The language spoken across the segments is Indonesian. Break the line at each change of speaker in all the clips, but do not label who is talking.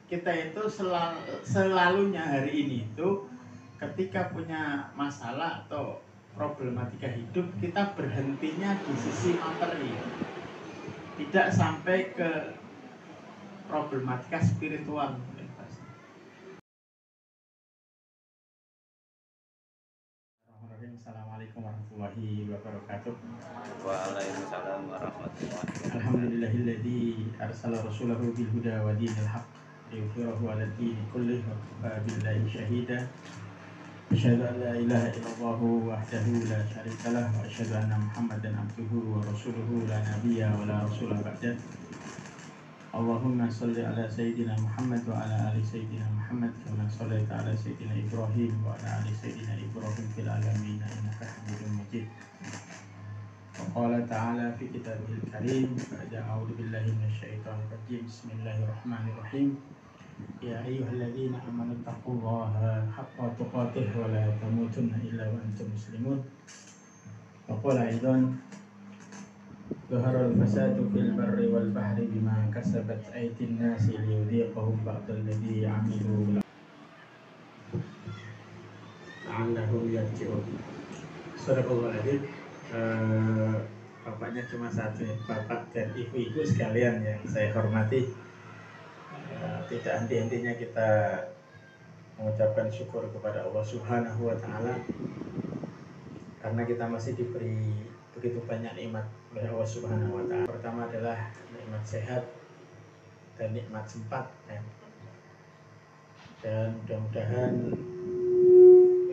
kita itu selalunya hari ini itu ketika punya masalah atau problematika hidup, kita berhentinya di sisi materi, tidak sampai ke problematika spiritual. Assalamualaikum warahmatullahi wabarakatuh.
Waalaikumsalam warahmatullahi wabarakatuh.
Alhamdulillahilladzi arsala rasulahu bil huda wa dinil haqq liyudhhirahu 'ala ad-dini kullihi wa kafa billahi shahida. Asyhadu an la ilaha illallah wahdahu la syarika lah wa asyhadu anna Muhammadan abduhu wa rasuluhu la nabiyya wa la rasula ba'dah. Allahumma shalli ala sayyidina Muhammad wa ala ali sayyidina Muhammad kama shallaita ala sayyidina Ibrahim wa ala ali sayyidina Ibrahim fil alamin innaka Hamidum Majid. Wa qala ta'ala fi kitabihil karim ba'da a'udzu billahi minasyaitonir rajim. Bismillahirrahmanirrahim. Ya ayyuhalladzina amanu taqullaha haqqa tuqatih wa la tamutunna illa wa antum muslimun. Wa qala aidan Zaharal fasadu fil barri wal bahri bima kasabat aydin nasi liyudhiqahum ba'dal ladzi 'amilu la'allahum yarji'un. Sadaqallahu adzim. Bapaknya cuma satu ya, bapak dan ibu-ibu sekalian yang saya hormati. Tidak henti-hentinya kita mengucapkan syukur kepada Allah Subhanahu wa taala karena kita masih diberi begitu banyak nikmat oleh Allah Subhanahu wa taala. Pertama adalah nikmat sehat dan nikmat sempat ya. Dan mudah-mudahan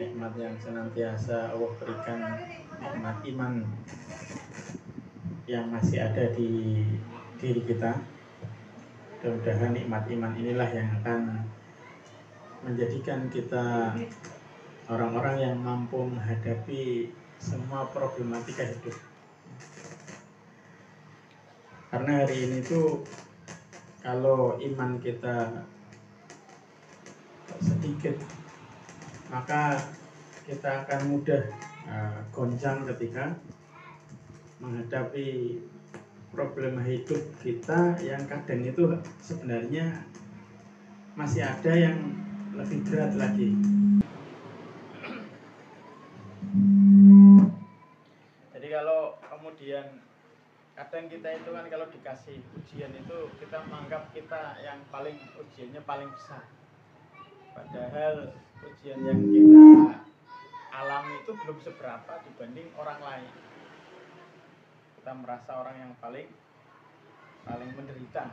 nikmat yang senantiasa Allah berikan, nikmat iman yang masih ada di diri kita. Mudah-mudahan nikmat iman inilah yang akan menjadikan kita orang-orang yang mampu menghadapi semua problematika hidup. Karena hari ini tuh kalau iman kita sedikit, maka kita akan mudah goncang ketika menghadapi problema hidup kita yang kadang itu sebenarnya masih ada yang lebih berat lagi. Jadi kalau kemudian kadang kita itu kan kalau dikasih ujian itu kita menganggap kita yang paling ujiannya paling besar. Padahal ujian yang kita alami itu belum seberapa dibanding orang lain. Kita merasa orang yang paling menderita.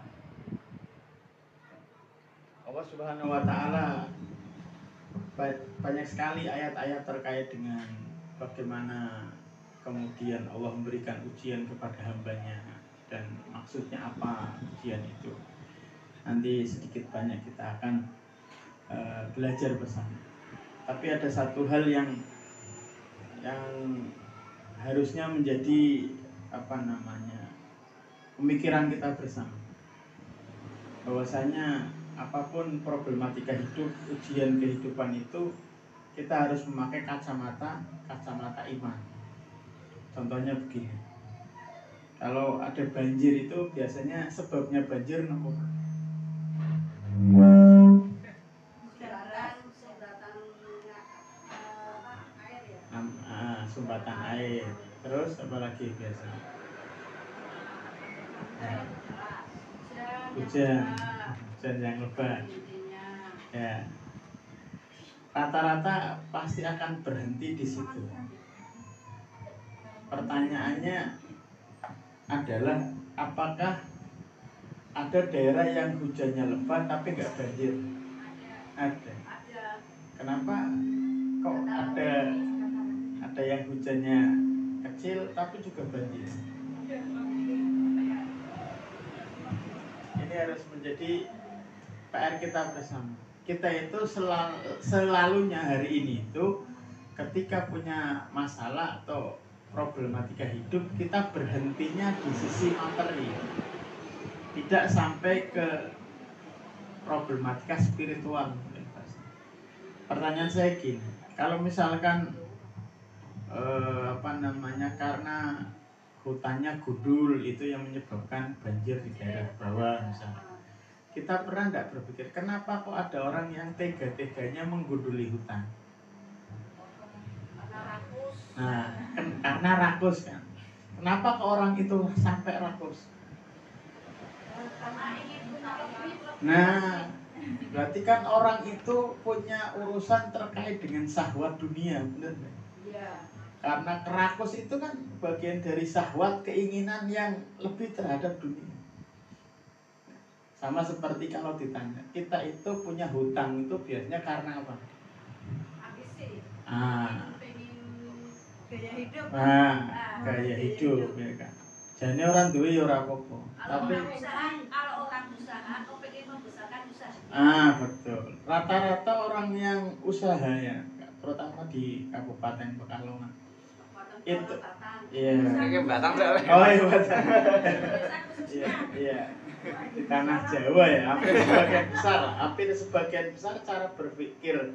Allah Subhanahu wa taala banyak sekali ayat-ayat terkait dengan bagaimana kemudian Allah memberikan ujian kepada hambanya dan maksudnya apa ujian itu. Nanti sedikit banyak kita akan belajar bersama. Tapi ada satu hal yang harusnya menjadi pemikiran kita bersama, bahwasanya apapun problematika hidup, ujian kehidupan itu kita harus memakai kacamata iman. Contohnya begini, kalau ada banjir itu biasanya sebabnya banjir nopo? Sumbatan air. Terus apa lagi biasanya? Hujan yang lebat. Ya. Rata-rata pasti akan berhenti di situ. Pertanyaannya adalah apakah ada daerah yang hujannya lebat tapi nggak banjir? Ada. Kenapa kok ada yang hujannya kecil tapi juga banjir? Ini harus menjadi PR kita bersama. Kita itu selalunya hari ini itu ketika punya masalah atau problematika hidup, kita berhentinya di sisi materi, tidak sampai ke problematika spiritual. Pertanyaan saya gini, kalau misalkan karena hutannya gundul itu yang menyebabkan banjir di daerah bawah misalnya, Kita pernah nggak berpikir kenapa kok ada orang yang tega-teganya menggunduli hutan? Nah, karena rakus kan. Kenapa kok orang itu sampai rakus? Nah, berarti kan orang itu punya urusan terkait dengan syahwat dunia, benar nggak? Karena kerakus itu kan bagian dari syahwat, keinginan yang lebih terhadap dunia. Sama seperti kalau ditanya, kita itu punya hutang itu biasanya karena apa?
Gaya hidup.
Gaya hidup ya kan. Jadi orang duwe ya ora apa-apa. Tapi
Kalau orang usaha, kau pengen membesarkan usaha.
Betul. Rata-rata orang yang usaha ya, terutama di Kabupaten Pekalongan. Itu iya.
Ini Batang soalnya.
Oh iya Batang. Iya. Di tanah Jawa ya, hampir sebagian besar cara berpikir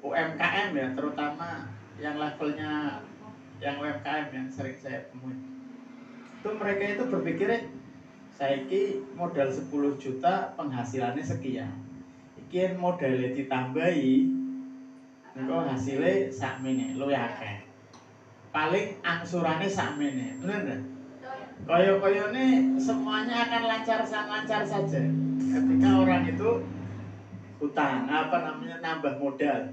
UMKM ya, terutama yang levelnya yang UMKM yang sering saya temui. Itu mereka itu berpikir saiki modal 10 juta penghasilannya sekian. Iki modalnya ditambahi engko hasilnya sakmene luwih akeh. Paling angsurannya sakmene. Bener enggak? Koyo-koyone semuanya akan lancar saja ketika orang itu hutang nambah modal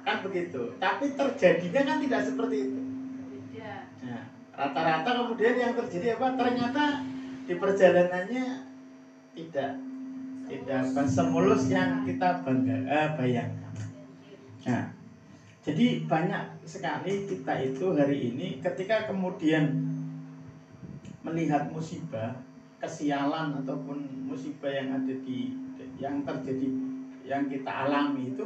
kan begitu, tapi terjadinya kan tidak seperti itu. Nah, rata-rata kemudian yang terjadi apa? Ternyata di perjalanannya tidak semulus yang kita bayangkan. Nah, jadi banyak sekali kita itu hari ini ketika kemudian melihat musibah, kesialan ataupun musibah yang terjadi yang kita alami itu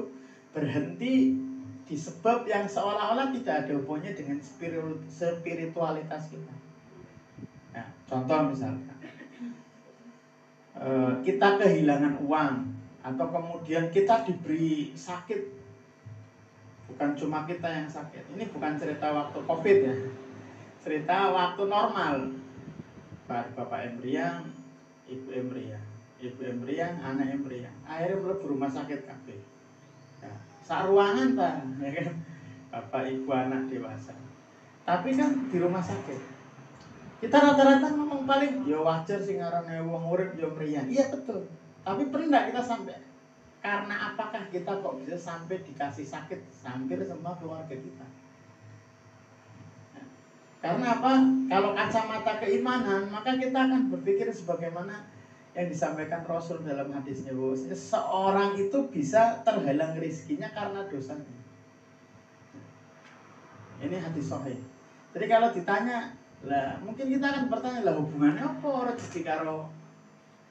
berhenti disebab yang seolah-olah tidak ada hubungannya dengan spiritualitas kita. Nah, contoh misalkan kita kehilangan uang atau kemudian kita diberi sakit, bukan cuma kita yang sakit. Ini bukan cerita waktu COVID ya, cerita waktu normal. Bapak embriang, ibu embriang, anak embriang. Akhirnya mlebu rumah sakit kabeh. Nah, sak ruangan ta, ya kan? Bapak, ibu, anak dewasa. Tapi kan di rumah sakit. Kita rata-rata ngomong paling ya wajar sing ngarane wong urip ya mriyan. Iya betul. Tapi pernah kita sampai karena apakah kita kok bisa sampai dikasih sakit hampir semua keluarga kita? Karena apa? Kalau kacamata keimanan, maka kita akan berpikir sebagaimana yang disampaikan Rasul dalam hadisnya, bahwa seorang itu bisa terhalang rezekinya karena dosanya. Ini hadis sahih. Jadi kalau ditanya, lah mungkin kita akan bertanya, lah hubungannya apa rezeki karo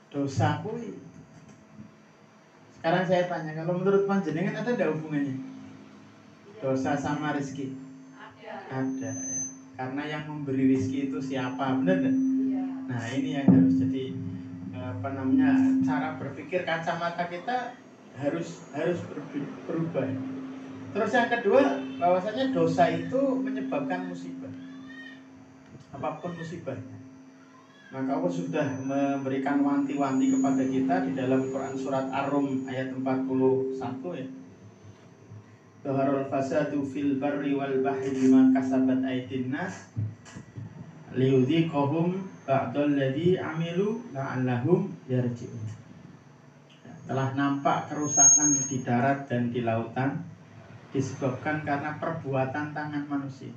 dosa kuwi? Sekarang saya tanya, kalau menurut panjenengan ada enggak hubungannya? Dosa sama rezeki? Ada ya. Karena yang memberi rezeki itu siapa, benar enggak? Nah, ini yang harus jadi cara berpikir kacamata kita harus berubah. Terus yang kedua, bahwasanya dosa itu menyebabkan musibah. Apapun musibahnya. Maka Allah sudah memberikan wanti-wanti kepada kita di dalam Quran surat Ar-Rum ayat 41 ya. Zaharul fasadu fil barri wal bahri bima kasabat aydin nas liyudhiqahum ba'dal ladzi amilu la'allahum yarji'un. Telah nampak kerusakan di darat dan di lautan disebabkan karena perbuatan tangan manusia.